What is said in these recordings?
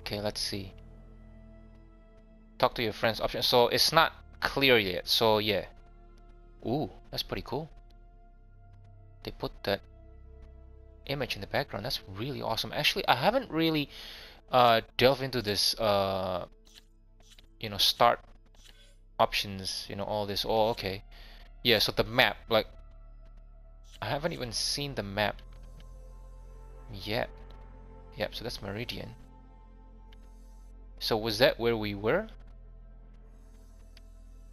Okay, let's see. Talk to your friends option. So it's not clear yet. So yeah. Ooh, that's pretty cool. They put that image in the background. That's really awesome. Actually, I haven't really delved into this start options, all this. Oh, okay. Yeah, so the map, like I haven't even seen the map yet. Yep, so that's Meridian. So was that where we were?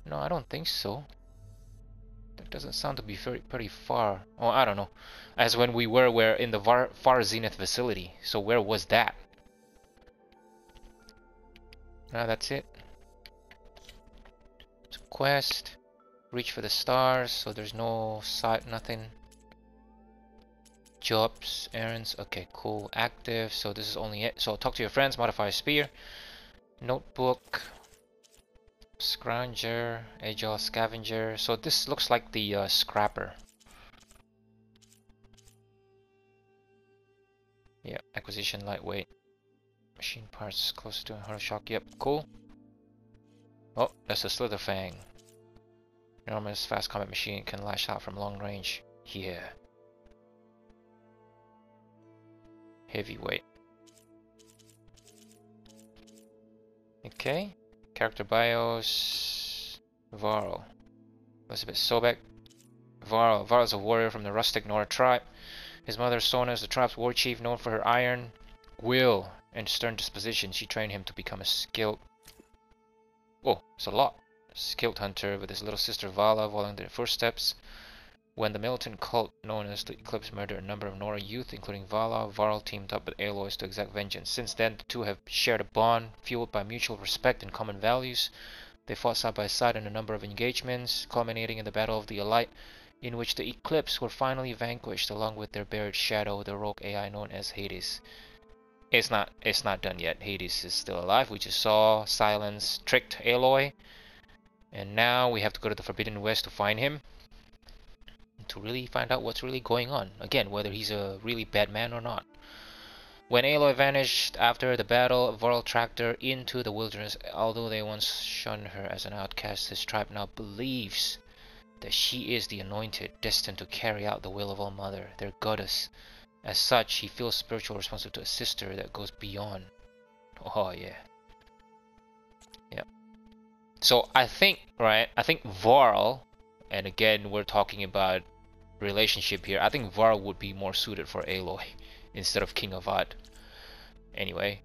No, I don't think so. That doesn't sound to be pretty far. Oh, I don't know. As when we were in the Far Zenith facility. So where was that? No, that's it. It's a quest. Reach for the stars. So there's no site, nothing. Jobs, errands. Okay, cool. Active. So this is only it. So talk to your friends. Modify a spear. Notebook. Scrounger, Agile Scavenger. So this looks like the Scrapper. Yeah, acquisition lightweight. Machine parts closer to a Hurl Shock. Yep, cool. Oh, that's a Slitherfang. Enormous fast combat machine can lash out from long range. Yeah. Heavyweight. Okay. Character bios. Varl. Elizabeth Sobek. Varl. Varl is a warrior from the Rustic Nora tribe. His mother, Sona, is the tribe's war chief, known for her iron will and stern disposition. She trained him to become a skilled... Oh, it's a lot. Skilled hunter, with his little sister Vala following their footsteps. When the militant cult known as the Eclipse murdered a number of Nora youth, including Vala, Varl teamed up with Aloys to exact vengeance. Since then, the two have shared a bond, fueled by mutual respect and common values. They fought side by side in a number of engagements, culminating in the Battle of the Elite, in which the Eclipse were finally vanquished along with their buried shadow, the rogue AI known as Hades. It's not done yet. Hades is still alive. We just saw Silence tricked Aloy, and now we have to go to the Forbidden West to find him, to really find out what's really going on. Again, whether he's a really bad man or not. When Aloy vanished after the battle, Varl tracked her into the wilderness. Although they once shunned her as an outcast, his tribe now believes that she is the anointed, destined to carry out the will of All Mother, their goddess. As such, he feels spiritual responsibility to assist her that goes beyond. Oh yeah. Yeah. So I think Varl, and again we're talking about relationship here, I think Varl would be more suited for Aloy instead of King Avad. Anyway,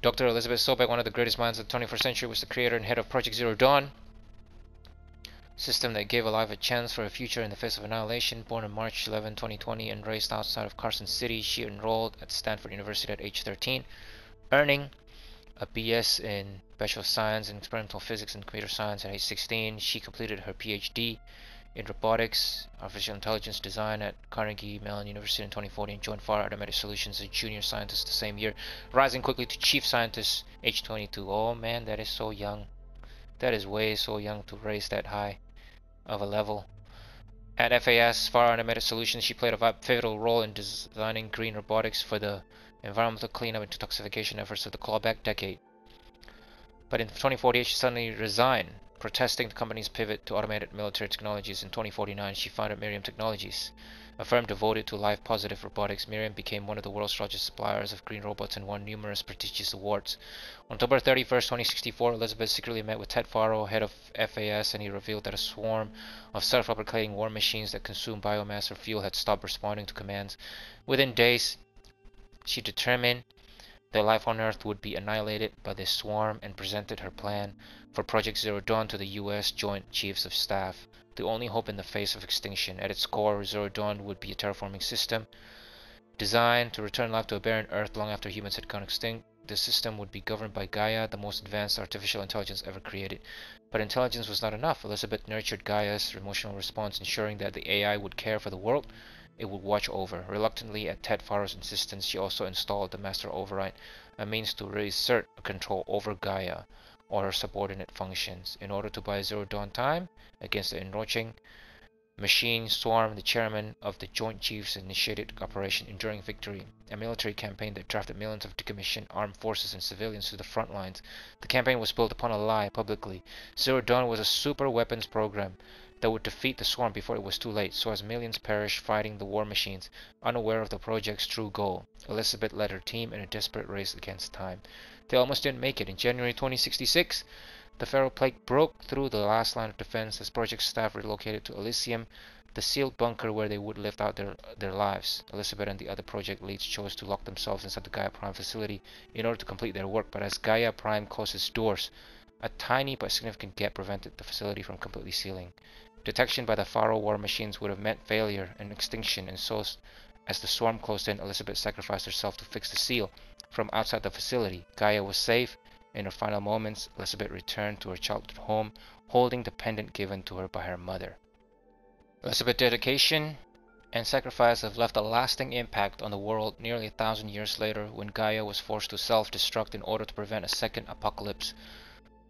Dr. Elizabeth Sobek, one of the greatest minds of the 21st century, was the creator and head of Project Zero Dawn, system that gave Alive a chance for a future in the face of annihilation. Born on March 11, 2020 and raised outside of Carson City, she enrolled at Stanford University at age 13, earning a BS in Bachelor of Science in Experimental Physics and Computer Science at age 16. She completed her PhD in Robotics, Artificial Intelligence Design at Carnegie Mellon University in 2014 and joined FAR Automatic Solutions as a junior scientist the same year, rising quickly to chief scientist age 22. Oh man, that is so young. That is way so young to raise that high of a level. At FAS, FAR Automated Solutions, she played a pivotal role in designing green robotics for the environmental cleanup and detoxification efforts of the clawback decade. But in 2048, she suddenly resigned, protesting the company's pivot to automated military technologies. In 2049, she founded Miriam Technologies, a firm devoted to life-positive robotics. Miriam became one of the world's largest suppliers of green robots and won numerous prestigious awards. On October 31st, 2064, Elizabeth secretly met with Ted Faro, head of FAS, and he revealed that a swarm of self-replicating war machines that consume biomass for fuel had stopped responding to commands. Within days, she determined that life on Earth would be annihilated by this swarm and presented her plan for Project Zero Dawn to the US Joint Chiefs of Staff, the only hope in the face of extinction. At its core, Zero Dawn would be a terraforming system designed to return life to a barren Earth long after humans had gone extinct. The system would be governed by Gaia, the most advanced artificial intelligence ever created. But intelligence was not enough. Elizabeth nurtured Gaia's emotional response, ensuring that the AI would care for the world it would watch over. Reluctantly, at Ted Faro's insistence, she also installed the Master Override, a means to reassert control over Gaia or her subordinate functions. In order to buy Zero Dawn time against the encroaching Machine Swarm, the chairman of the Joint Chiefs, initiated Operation Enduring Victory, a military campaign that drafted millions of decommissioned armed forces and civilians to the front lines. The campaign was built upon a lie publicly. Zero Dawn was a super weapons program that would defeat the Swarm before it was too late, so as millions perished fighting the war machines, unaware of the project's true goal. Elizabeth led her team in a desperate race against time. They almost didn't make it. In January 2066, the Pharaoh Plague broke through the last line of defense as project staff relocated to Elysium, the sealed bunker where they would live out their lives. Elizabeth and the other project leads chose to lock themselves inside the Gaia Prime facility in order to complete their work, but as Gaia Prime closed its doors, a tiny but significant gap prevented the facility from completely sealing. Detection by the Pharaoh war machines would have meant failure and extinction, and so as the swarm closed in, Elizabeth sacrificed herself to fix the seal. From outside the facility, Gaia was safe. In her final moments, Elizabeth returned to her childhood home, holding the pendant given to her by her mother. Elizabeth's dedication and sacrifice have left a lasting impact on the world nearly 1,000 years later, when Gaia was forced to self-destruct in order to prevent a second apocalypse.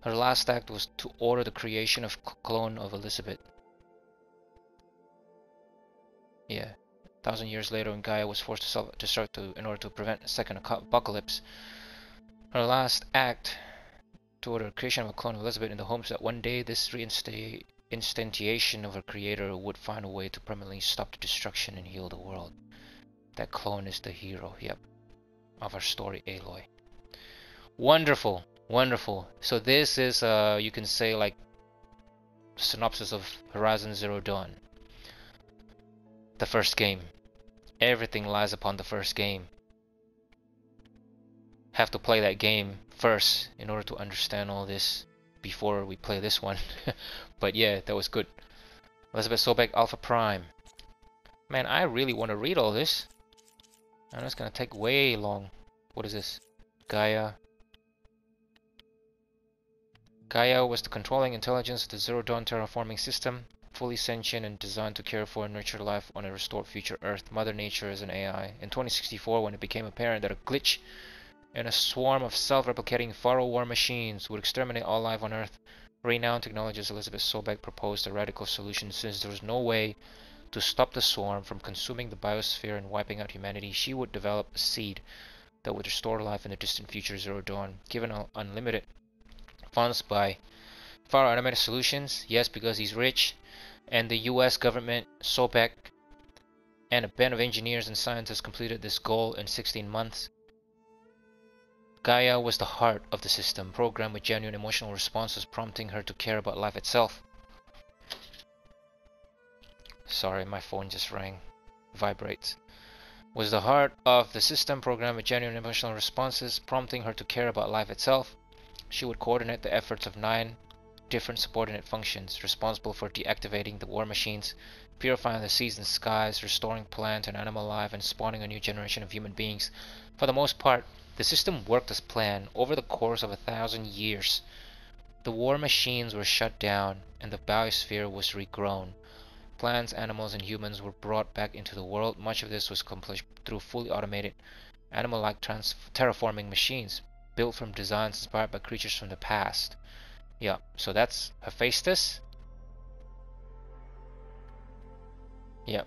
Her last act was to order the creation of a clone of Elizabeth. Yeah, 1,000 years later, when Gaia was forced to self-destruct in order to prevent a second apocalypse, her last act toward the creation of a clone of Elizabeth in the hopes that one day this instantiation of her creator would find a way to permanently stop the destruction and heal the world. That clone is the hero, yep, of our story, Aloy. Wonderful, wonderful. So this is, you can say, like, synopsis of Horizon Zero Dawn. The first game. Everything lies upon the first game. Have to play that game first in order to understand all this before we play this one. But yeah, that was good. Elizabeth Sobek Alpha Prime. Man, I really want to read all this. And it's gonna take way long. What is this? Gaia. Gaia was the controlling intelligence of the Zero Dawn terraforming system, fully sentient and designed to care for and nurture life on a restored future Earth. Mother Nature is an AI. In 2064, when it became apparent that a glitch and a swarm of self-replicating Pharaoh war machines would exterminate all life on Earth, renowned technologist Elizabeth Sobek proposed a radical solution. Since there was no way to stop the swarm from consuming the biosphere and wiping out humanity, she would develop a seed that would restore life in the distant future Zero Dawn. Given unlimited funds by Pharaoh Animated Solutions, yes, because he's rich, and the US government, Sobek, and a band of engineers and scientists completed this goal in 16 months. Gaia was the heart of the system, programmed with genuine emotional responses, prompting her to care about life itself. Sorry, my phone just rang. Vibrates. Was the heart of the system, programmed with genuine emotional responses, prompting her to care about life itself. She would coordinate the efforts of 9 different subordinate functions, responsible for deactivating the war machines, purifying the seas and skies, restoring plant and animal life, and spawning a new generation of human beings. For the most part, the system worked as planned. Over the course of 1,000 years, the war machines were shut down and the biosphere was regrown. Plants, animals, and humans were brought back into the world. Much of this was accomplished through fully automated, animal-like terraforming machines, built from designs inspired by creatures from the past. Yeah, so that's Hephaestus. Yeah.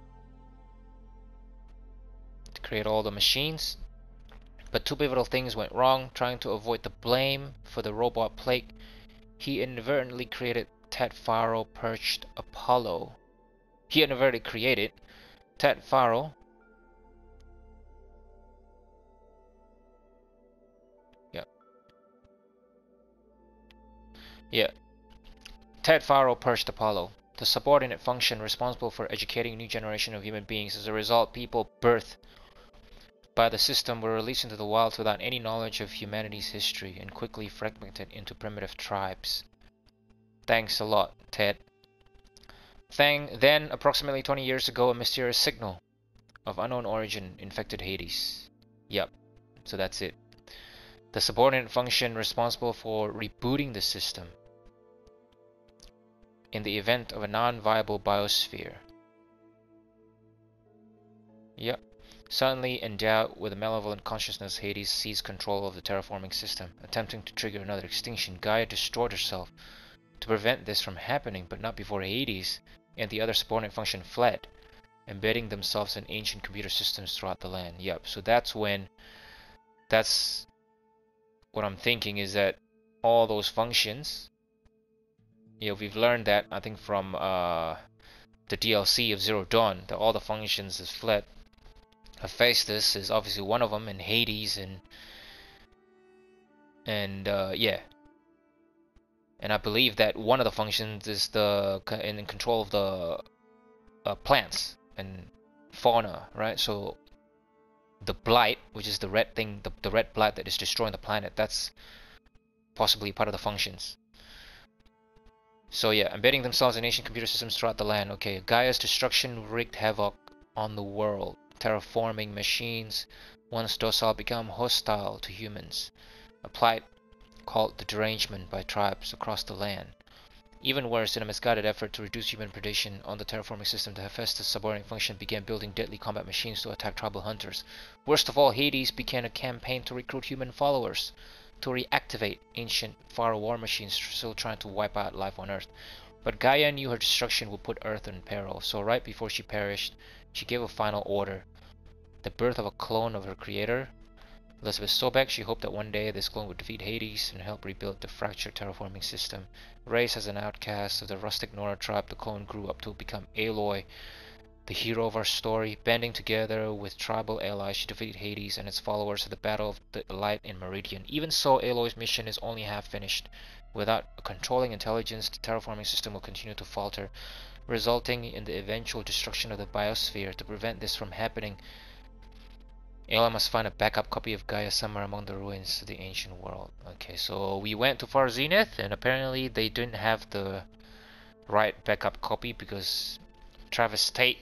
To create all the machines. But 2 pivotal things went wrong. Trying to avoid the blame for the robot plague, he inadvertently created Tet Pharaoh Perched Apollo. He inadvertently created Tet Pharaoh. Yeah. Tet Pharaoh Perched Apollo, the subordinate function responsible for educating a new generation of human beings. As a result, people birthed by the system were released into the wild without any knowledge of humanity's history and quickly fragmented into primitive tribes. Thanks a lot, Ted. Then, approximately 20 years ago, a mysterious signal of unknown origin infected Hades. Yep, so that's it. The subordinate function responsible for rebooting the system in the event of a non-viable biosphere. Yep. Suddenly endowed with a malevolent consciousness, Hades seized control of the terraforming system, attempting to trigger another extinction. Gaia destroyed herself to prevent this from happening, but not before Hades and the other subordinate function fled, embedding themselves in ancient computer systems throughout the land. Yep, so that's what I'm thinking, is that all those functions, we've learned that, I think, from the DLC of Zero Dawn, that all the functions has fled. Hephaestus is obviously one of them, and Hades, and yeah. And I believe that one of the functions is in control of the plants and fauna, right? So the blight, which is the red thing, the red blight that is destroying the planet, that's possibly part of the functions. So yeah, embedding themselves in ancient computer systems throughout the land. Okay, Gaia's destruction wreaked havoc on the world. Terraforming machines, once docile, become hostile to humans. A plight called the derangement by tribes across the land. Even worse, in a misguided effort to reduce human predation on the terraforming system, the Hephaestus subordinate function began building deadly combat machines to attack tribal hunters. Worst of all, Hades began a campaign to recruit human followers to reactivate ancient Pharaoh war machines still trying to wipe out life on Earth. But Gaia knew her destruction would put Earth in peril, so right before she perished, she gave a final order. The birth of a clone of her creator, Elizabeth Sobek. She hoped that one day this clone would defeat Hades and help rebuild the fractured terraforming system. Raised as an outcast of the rustic Nora tribe, the clone grew up to become Aloy, the hero of our story. Banding together with tribal allies, she defeated Hades and its followers at the Battle of the Light in Meridian. Even so, Aloy's mission is only half finished. Without a controlling intelligence, the terraforming system will continue to falter, resulting in the eventual destruction of the biosphere. To prevent this from happening, Aloy must find a backup copy of Gaia somewhere among the ruins of the ancient world. Okay, so we went to Far Zenith, and apparently they didn't have the right backup copy because Travis Tate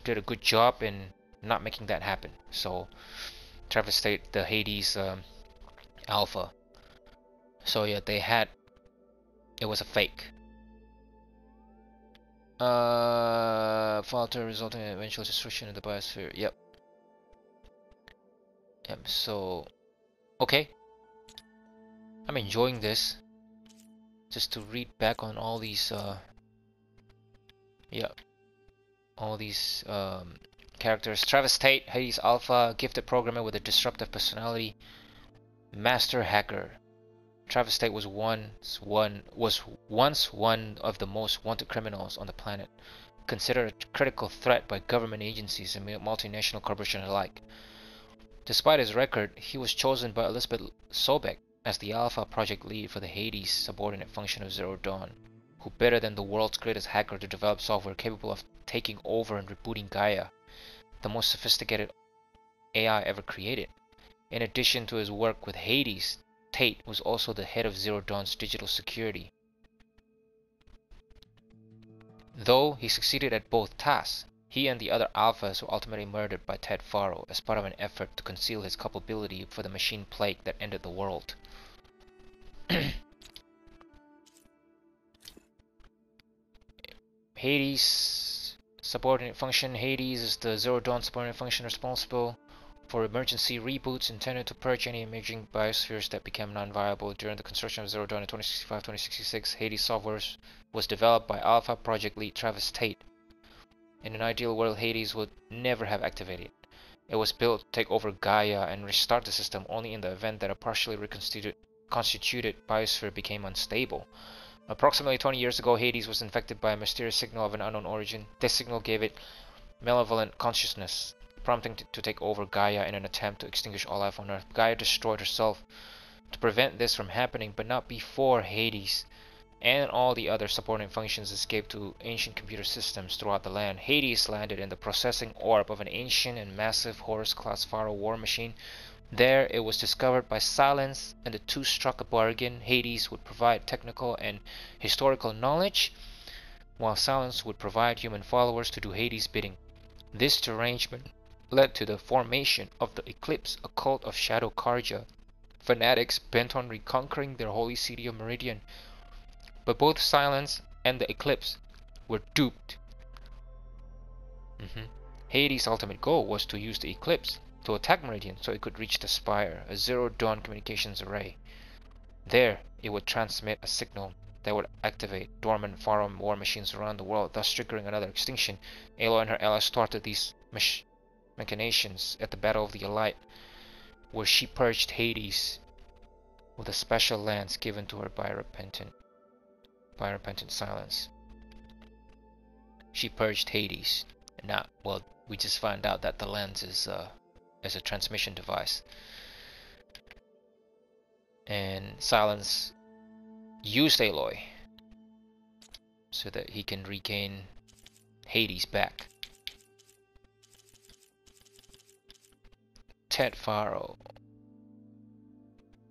did a good job in not making that happen. So Travis Tate, the Hades alpha. So yeah, it was a fake. Falter resulting in eventual destruction of the biosphere. Yep. So okay, I'm enjoying this, just to read back on all these characters. Travis Tate, Hades Alpha, gifted programmer with a disruptive personality, master hacker. Travis Tate was once one of the most wanted criminals on the planet, considered a critical threat by government agencies and multinational corporations alike. Despite his record, he was chosen by Elizabeth Sobek as the Alpha project lead for the Hades subordinate function of Zero Dawn, who better than the world's greatest hacker to develop software capable of taking over and rebooting Gaia, the most sophisticated AI ever created. In addition to his work with Hades, Tate was also the head of Zero Dawn's digital security. Though he succeeded at both tasks, he and the other Alphas were ultimately murdered by Ted Faro as part of an effort to conceal his culpability for the machine plague that ended the world. Hades subordinate function. Hades is the Zero Dawn subordinate function responsible for emergency reboots intended to purge any emerging biospheres that became non-viable. During the construction of Zero Dawn in 2065-2066, Hades software was developed by Alpha project lead Travis Tate. In an ideal world, Hades would never have activated. It was built to take over Gaia and restart the system only in the event that a partially reconstituted biosphere became unstable. Approximately 20 years ago, Hades was infected by a mysterious signal of an unknown origin. This signal gave it malevolent consciousness, prompting it to take over Gaia in an attempt to extinguish all life on Earth. Gaia destroyed herself to prevent this from happening, but not before Hades and all the other subordinate functions escaped to ancient computer systems throughout the land. Hades landed in the processing orb of an ancient and massive Horus-class Pharaoh war machine. There it was discovered by Silence, and the two struck a bargain. Hades would provide technical and historical knowledge, while Silence would provide human followers to do Hades' bidding. This arrangement led to the formation of the Eclipse, a cult of Shadow Carja, fanatics bent on reconquering their holy city of Meridian. But both Silence and the Eclipse were duped. Hades' ultimate goal was to use the Eclipse to attack Meridian so it could reach the Spire, a Zero Dawn communications array. There, it would transmit a signal that would activate dormant Pharaoh war machines around the world, thus triggering another extinction. Aloy and her allies started these machinations at the Battle of the Elite, where she purged Hades with a special lance given to her by repentant silence. She purged Hades. Now, well, we just found out that the lens is a transmission device, and Silence used Aloy so that he can regain Hades back. Ted Faro,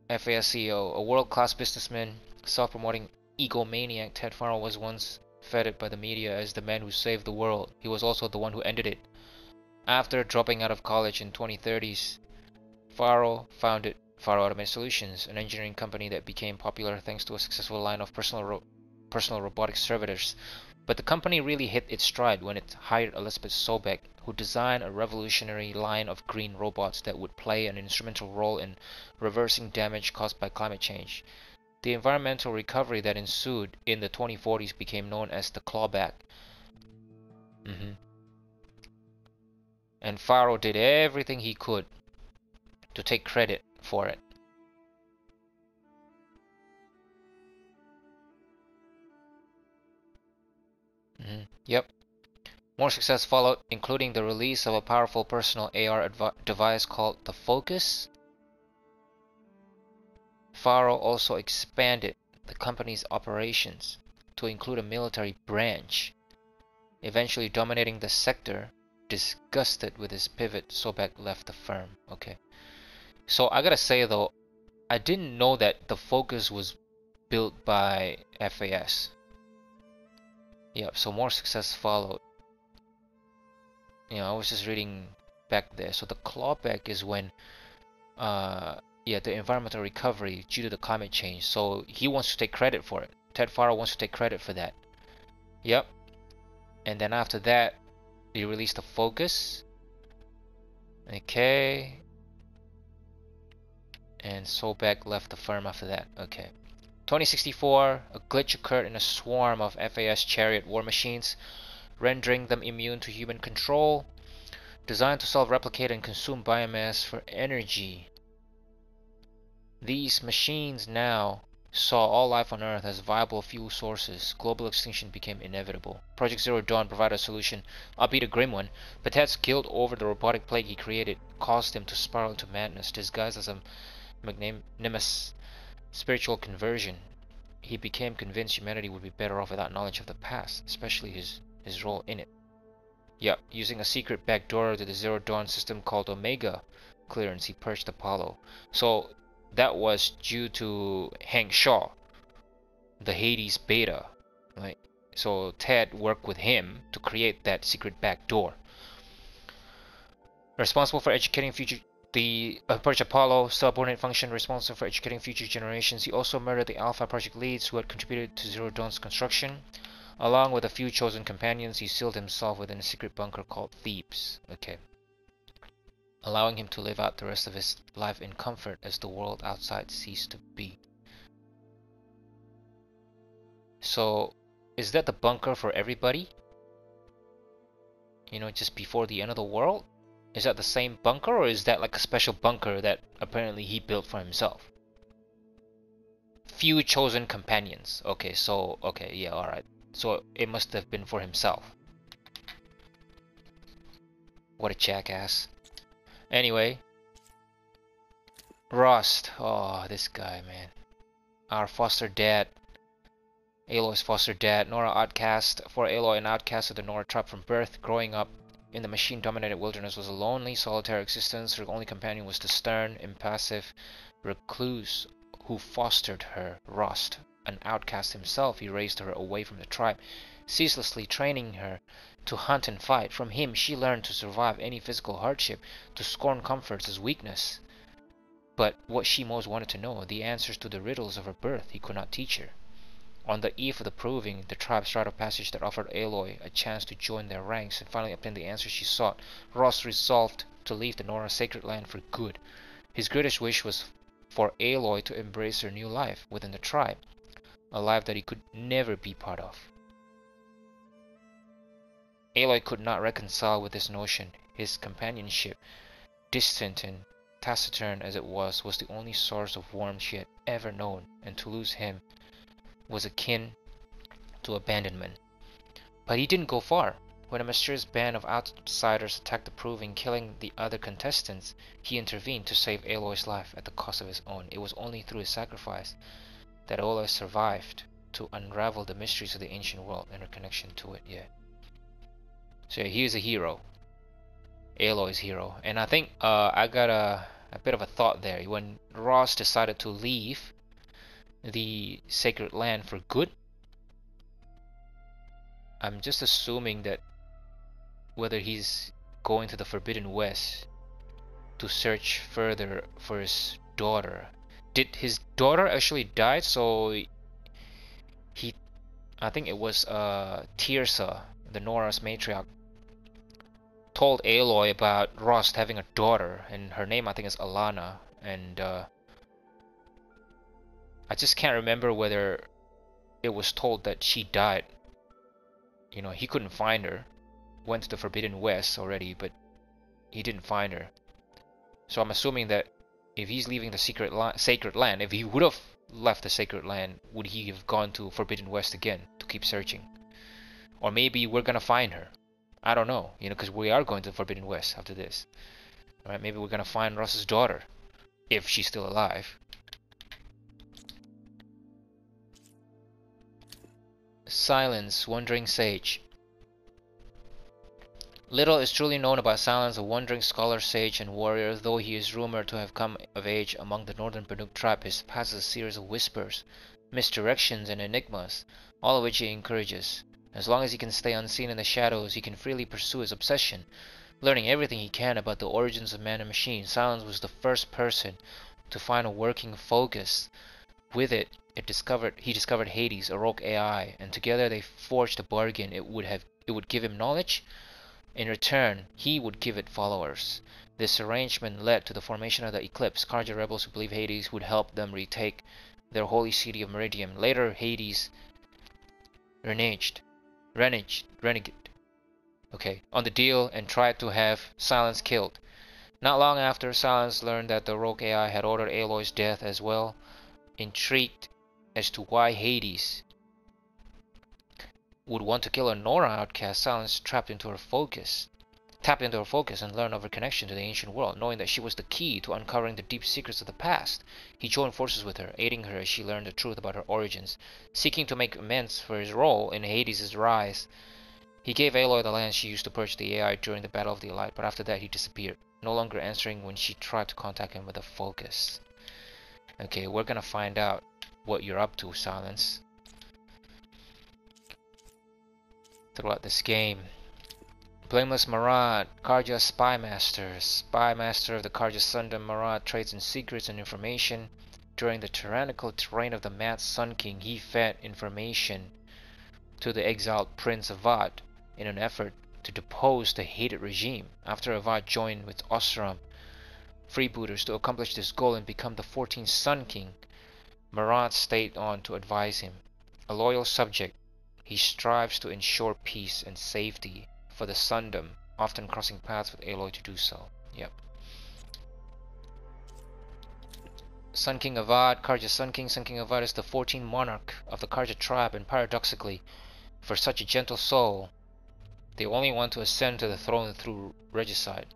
FAS CEO, a world-class businessman, self-promoting egomaniac. Ted Faro was once feted by the media as the man who saved the world. He was also the one who ended it. After dropping out of college in 2030s, Faro founded Faro Automated Solutions, an engineering company that became popular thanks to a successful line of personal robotic servitors. But the company really hit its stride when it hired Elizabeth Sobek, who designed a revolutionary line of green robots that would play an instrumental role in reversing damage caused by climate change. The environmental recovery that ensued in the 2040s became known as the clawback. And Faro did everything he could to take credit for it. Yep. More success followed, including the release of a powerful personal AR device called the Focus. Faro also expanded the company's operations to include a military branch, eventually dominating the sector. Disgusted with his pivot, Sobek left the firm. Okay. So I gotta say though, I didn't know that the Focus was built by FAS. Yep, so more success followed. I was just reading back there. So the clawback is when the environmental recovery due to the climate change. So he wants to take credit for it. Ted Faro wants to take credit for that. Yep. And then after that, he released the Focus. Okay. And Sobek left the firm after that. Okay. 2064, a glitch occurred in a swarm of FAS Chariot war machines, rendering them immune to human control. Designed to self-replicate and consume biomass for energy, these machines now saw all life on Earth as viable fuel sources. Global extinction became inevitable. Project Zero Dawn provided a solution, albeit a grim one, but Ted's guilt over the robotic plague he created caused him to spiral into madness. Disguised as a magnanimous spiritual conversion, he became convinced humanity would be better off without knowledge of the past, especially his role in it. Yep, using a secret backdoor to the Zero Dawn system called Omega clearance, he purged Apollo. So that was due to Hank Shaw, the Hades beta, right? So Ted worked with him to create that secret backdoor. Responsible for educating Project Apollo, subordinate function responsible for educating future generations. He also murdered the Alpha Project leads who had contributed to Zero Dawn's construction. Along with a few chosen companions, he sealed himself within a secret bunker called Thebes. Okay. Allowing him to live out the rest of his life in comfort as the world outside ceased to be. So, is that the bunker for everybody? Just before the end of the world? Is that the same bunker, or is that like a special bunker that apparently he built for himself? Few chosen companions. Okay, yeah, alright. So it must have been for himself. What a jackass. Anyway. Rust. Oh, this guy, man. Our foster dad. Aloy's foster dad. Nora outcast. For Aloy, an outcast of the Nora tribe from birth. Growing up in the machine-dominated wilderness was a lonely, solitary existence. Her only companion was the stern, impassive recluse who fostered her, Rust. An outcast himself, he raised her away from the tribe, ceaselessly training her to hunt and fight. From him, she learned to survive any physical hardship, to scorn comforts as weakness. But what she most wanted to know, the answers to the riddles of her birth, he could not teach her. On the eve of the proving, the tribe's rite of passage that offered Aloy a chance to join their ranks and finally obtain the answers she sought, Ross resolved to leave the Nora sacred land for good. His greatest wish was for Aloy to embrace her new life within the tribe. a life that he could never be part of. Aloy could not reconcile with this notion. His companionship, distant and taciturn as it was the only source of warmth she had ever known, and to lose him was akin to abandonment. But he didn't go far. When a mysterious band of outsiders attacked the Proving, killing the other contestants, he intervened to save Aloy's life at the cost of his own. It was only through his sacrifice that Aloy survived to unravel the mysteries of the ancient world and her connection to it. Yeah. So he is a hero. Aloy's hero. And I think I got a bit of a thought there. When Ross decided to leave the Sacred Land for good, I'm just assuming that whether he's going to the Forbidden West to search further for his daughter. Did his daughter actually die? So he, I think it was Tirsa, the Nora's matriarch, told Aloy about Rost having a daughter, and her name I think is Alana, and I just can't remember whether it was told that she died. You know, he couldn't find her. Went to the Forbidden West already, but he didn't find her. So I'm assuming that if he's leaving the Sacred Land, if he would have left the Sacred Land, would he have gone to Forbidden West again to keep searching? Or maybe we're gonna find her. I don't know, you know, because we are going to Forbidden West after this. Alright, maybe we're gonna find Ross's daughter, if she's still alive. Silence, Wandering Sage. Little is truly known about Silence, a wandering scholar, sage, and warrior. Though he is rumored to have come of age among the northern Banuk tribe, his past is a series of whispers, misdirections, and enigmas, all of which he encourages. As long as he can stay unseen in the shadows, he can freely pursue his obsession, learning everything he can about the origins of man and machine. Silence was the first person to find a working focus. With it, he discovered Hades, a rogue AI, and together they forged a bargain. It would give him knowledge. In return, he would give it followers. This arrangement led to the formation of the Eclipse, Carja rebels who believed Hades would help them retake their holy city of Meridian. Later, Hades reneged on the deal and tried to have Silence killed. Not long after, Silence learned that the rogue AI had ordered Aloy's death as well. Intrigued as to why Hades would want to kill a Nora outcast, Silence tapped into her focus and learned of her connection to the ancient world. Knowing that she was the key to uncovering the deep secrets of the past, he joined forces with her, aiding her as she learned the truth about her origins. Seeking to make amends for his role in Hades' rise, he gave Aloy the land she used to purge the AI during the Battle of the Elite, but after that he disappeared, no longer answering when she tried to contact him with a focus. Okay, we're gonna find out what you're up to, Silence, throughout this game. Blameless Marad, Carja's spy master of the Carja Sundom. Marad trades in secrets and information. During the tyrannical reign of the Mad Sun King, he fed information to the exiled Prince Avad in an effort to depose the hated regime. After Avad joined with Osram freebooters to accomplish this goal and become the 14th Sun King, Marad stayed on to advise him. A loyal subject, he strives to ensure peace and safety for the Sundom, often crossing paths with Aloy to do so. Yep. Sun King Avad, Carja Sun King. Sun King Avad is the 14th monarch of the Carja tribe, and paradoxically, for such a gentle soul, they only want to ascend to the throne through regicide.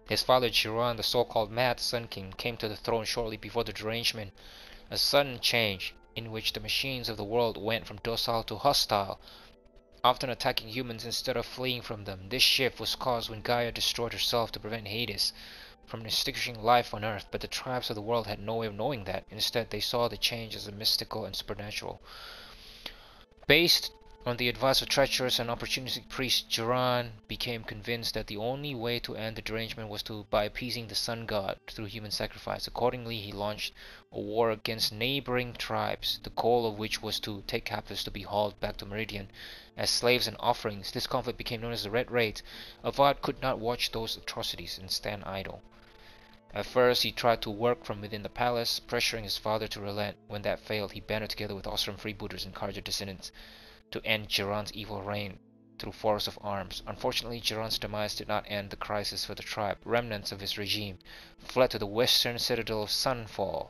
His father Jiran, the so-called Mad Sun King, came to the throne shortly before the derangement, a sudden change in which the machines of the world went from docile to hostile, often attacking humans instead of fleeing from them. This shift was caused when Gaia destroyed herself to prevent Hades from extinguishing life on Earth, but the tribes of the world had no way of knowing that. Instead, they saw the change as a mystical and supernatural. Based on the advice of treacherous and opportunistic priest, Jiran became convinced that the only way to end the derangement was by appeasing the sun god through human sacrifice. Accordingly, he launched a war against neighboring tribes, the goal of which was to take captives to be hauled back to Meridian as slaves and offerings. This conflict became known as the Red Raids. Avad could not watch those atrocities and stand idle. At first, he tried to work from within the palace, pressuring his father to relent. When that failed, he banded together with Osram freebooters and Karja descendants to end Jiran's evil reign through force of arms. Unfortunately, Jiran's demise did not end the crisis for the tribe. Remnants of his regime fled to the western citadel of Sunfall,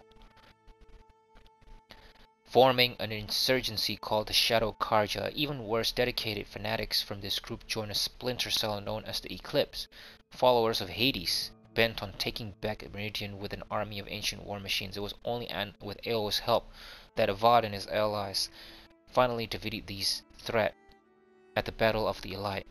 forming an insurgency called the Shadow Karja. Even worse, dedicated fanatics from this group joined a splinter cell known as the Eclipse, followers of Hades, bent on taking back Meridian with an army of ancient war machines. It was only with Eo's help that Avad and his allies finally defeated these threat at the Battle of the Elite.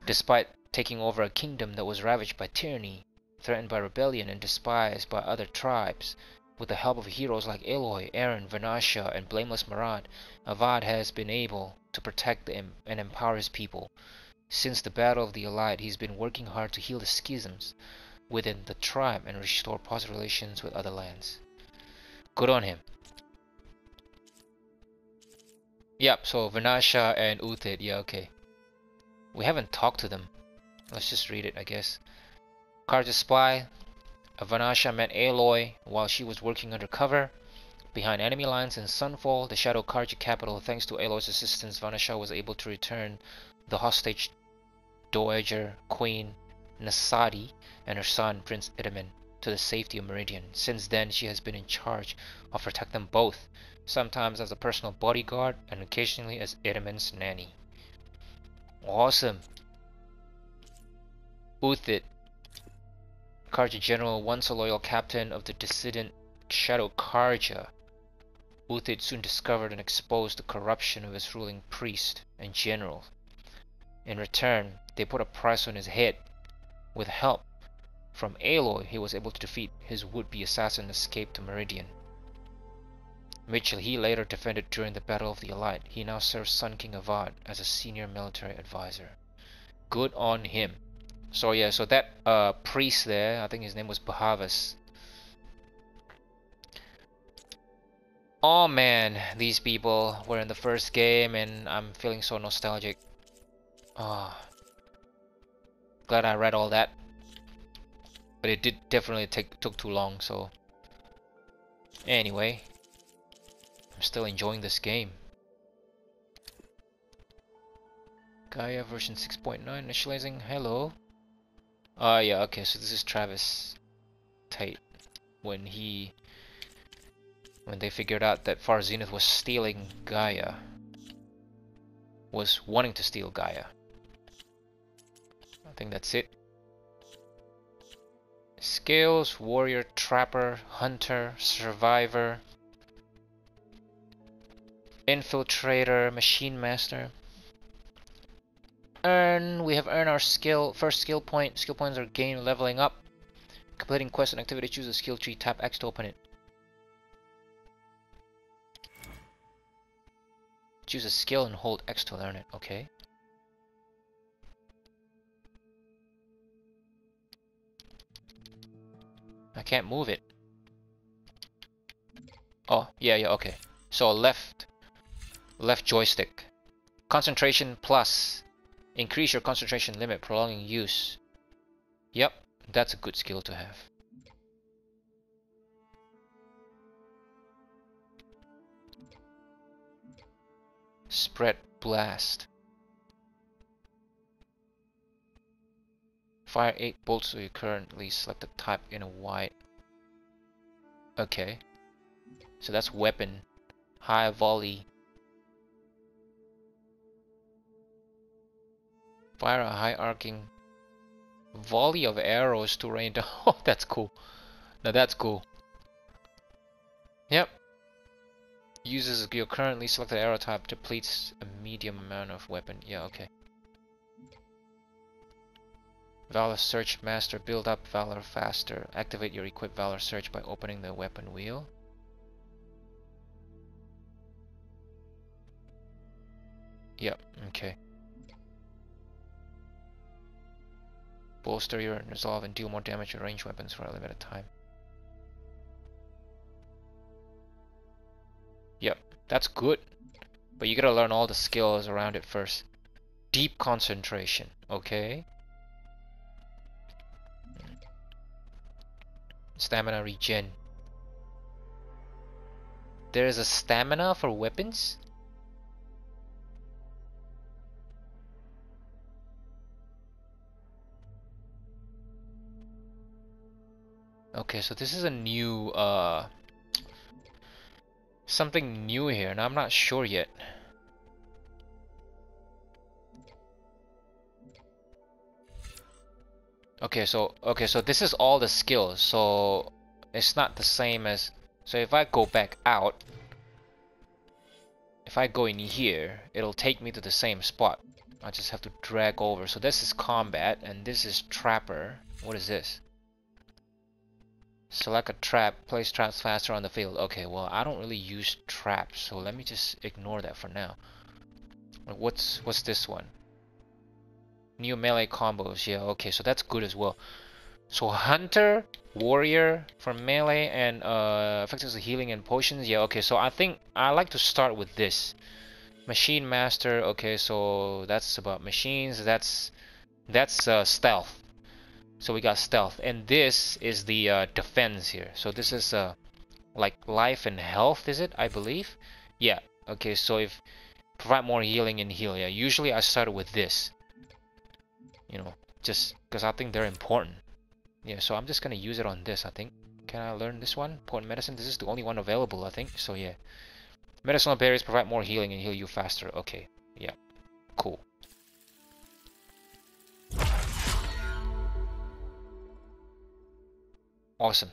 Despite taking over a kingdom that was ravaged by tyranny, threatened by rebellion, and despised by other tribes, with the help of heroes like Aloy, Eren, Vanasha, and Blameless Marad, Avad has been able to protect them and empower his people. Since the Battle of the Elite, he's been working hard to heal the schisms within the tribe and restore positive relations with other lands. Good on him. Yep, so Vanasha and Uthid, yeah, okay. We haven't talked to them. Let's just read it, I guess. Karja's spy, Vanasha met Aloy while she was working undercover behind enemy lines in Sunfall, the Shadow Karja capital. Thanks to Aloy's assistance, Vanasha was able to return the hostage Dowager Queen Nasadi and her son Prince Itamen to the safety of Meridian. Since then, she has been in charge of protecting them both, sometimes as a personal bodyguard and occasionally as Itamen's nanny. Awesome. Uthid, Karja general, once a loyal captain of the dissident Shadow Karja. Uthid soon discovered and exposed the corruption of his ruling priest and general. In return, they put a price on his head. With help from Aloy, he was able to defeat his would-be assassin and escape to Meridian, which he later defended during the Battle of the Elite. He now serves Sun King Avad as a senior military advisor. Good on him. So yeah, so that priest there, I think his name was Bahavas. Oh man, these people were in the first game and I'm feeling so nostalgic. Ah, glad I read all that, but it did definitely took too long. So anyway, I'm still enjoying this game. Gaia version 6.9 initializing. Hello. Yeah, okay, so this is Travis Tate when they figured out that Far Zenith was stealing Gaia, was wanting to steal Gaia. I think that's it. Skills: warrior, trapper, hunter, survivor, infiltrator, machine master. We have earned our first skill point. Skill points are gained leveling up. Completing quests and activities, choose a skill tree, tap X to open it. Choose a skill and hold X to learn it, okay. I can't move it. Oh, yeah, okay. So left joystick. Concentration plus. Increase your concentration limit, prolonging use. Yep, that's a good skill to have. Spread blast. Fire 8 bolts so you currently select a type in a wide. Okay. So that's weapon. High volley. Fire a high arcing volley of arrows to rain down. Oh, that's cool. Now that's cool. Yep. Uses your currently selected arrow type, depletes a medium amount of weapon. Yeah, okay. Valor Search Master, build up Valor faster. Activate your equip Valor Search by opening the weapon wheel. Yep, okay. Bolster your resolve and deal more damage with ranged weapons for a limited time. Yep, that's good. But you gotta learn all the skills around it first. Deep concentration, okay. Stamina regen. There is a stamina for weapons? Okay, so this is a new something new here, and I'm not sure yet. Okay, so this is all the skills, so it's not the same as, so if I go back out, if I go in here, it'll take me to the same spot. I just have to drag over. So this is combat, and this is trapper. What is this? Select a trap, place traps faster on the field. Okay, well, I don't really use traps, so let me just ignore that for now. What's this one? New melee combos. Yeah, okay, so that's good as well. So hunter, warrior for melee, and effectively healing and potions. Yeah, okay, so I think I like to start with this. Machine master. Okay, so that's about machines. That's stealth. So we got stealth, and this is the defense here. So this is like life and health, is it? I believe. Yeah. Okay. So if provide more healing and heal. Yeah. Usually I started with this. You know, just because I think they're important. Yeah. So I'm just gonna use it on this. I think. Can I learn this one? Potent medicine. This is the only one available, I think. So yeah. Medicinal berries provide more healing and heal you faster. Okay. Yeah. Cool. Awesome.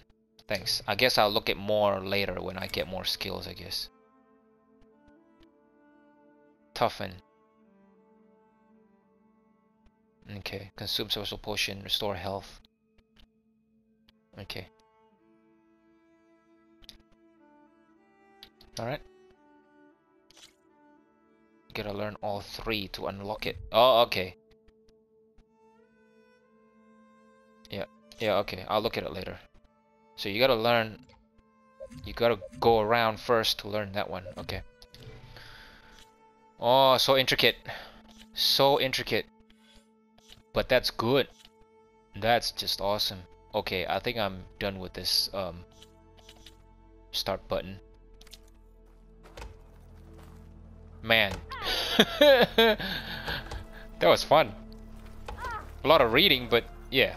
Thanks. I guess I'll look at more later when I get more skills, I guess. Toughen. Okay. Consume social potion. Restore health. Okay. Alright. Gotta learn all three to unlock it. Oh, okay. Yeah. Yeah, okay. I'll look at it later. So you gotta learn. You gotta go around first to learn that one. Okay. Oh, so intricate. So intricate. But that's good. That's just awesome. Okay, I think I'm done with this start button. Man. That was fun. A lot of reading, but yeah.